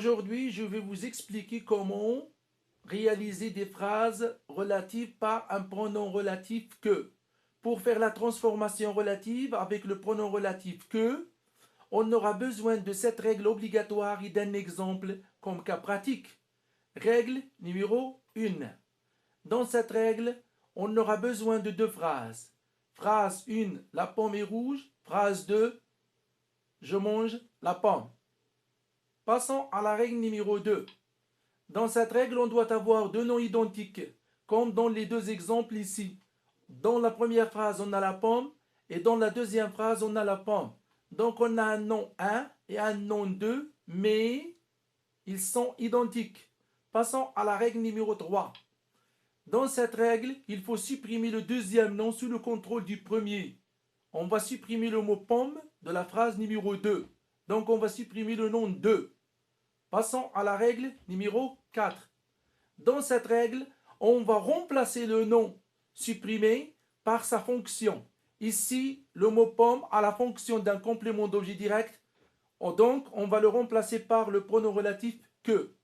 Aujourd'hui, je vais vous expliquer comment réaliser des phrases relatives par un pronom relatif que. Pour faire la transformation relative avec le pronom relatif que, on aura besoin de cette règle obligatoire et d'un exemple comme cas pratique. Règle numéro 1. Dans cette règle, on aura besoin de deux phrases. Phrase 1, la pomme est rouge. Phrase 2, je mange la pomme. Passons à la règle numéro 2. Dans cette règle, on doit avoir deux noms identiques, comme dans les deux exemples ici. Dans la première phrase, on a la pomme, et dans la deuxième phrase, on a la pomme. Donc, on a un nom 1 et un nom 2, mais ils sont identiques. Passons à la règle numéro 3. Dans cette règle, il faut supprimer le deuxième nom sous le contrôle du premier. On va supprimer le mot pomme de la phrase numéro 2. Donc, on va supprimer le nom 2. Passons à la règle numéro 4. Dans cette règle, on va remplacer le nom supprimé par sa fonction. Ici, le mot pomme a la fonction d'un complément d'objet direct. Donc, on va le remplacer par le pronom relatif que.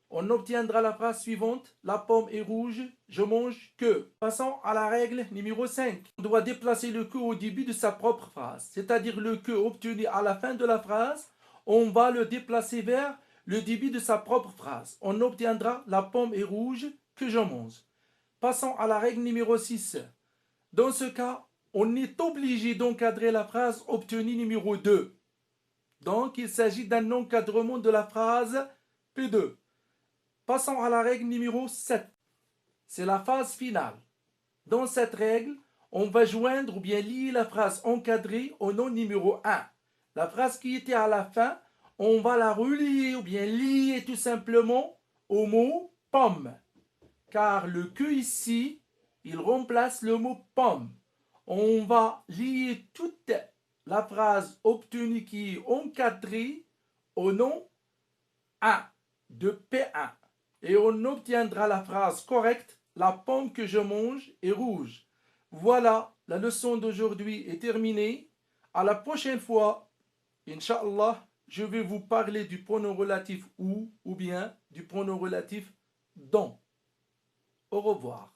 On obtiendra la phrase suivante. La pomme est rouge, je mange que. Passons à la règle numéro 5. On doit déplacer le que au début de sa propre phrase. C'est-à-dire le que obtenu à la fin de la phrase, on va le déplacer vers le début de sa propre phrase. On obtiendra la pomme est rouge que je mange. Passons à la règle numéro 6. Dans ce cas, on est obligé d'encadrer la phrase obtenue numéro 2. Donc, il s'agit d'un encadrement de la phrase P2. Passons à la règle numéro 7. C'est la phase finale. Dans cette règle, on va joindre ou bien lier la phrase encadrée au nom numéro 1. La phrase qui était à la fin, on va la relier ou bien lier tout simplement au mot pomme. Car le que ici, il remplace le mot pomme. On va lier toute la phrase obtenue qui est encadrée au nom 1 de P1. Et on obtiendra la phrase correcte, la pomme que je mange est rouge. Voilà, la leçon d'aujourd'hui est terminée. À la prochaine fois, Inch'Allah, je vais vous parler du pronom relatif ou bien du pronom relatif dont. Au revoir.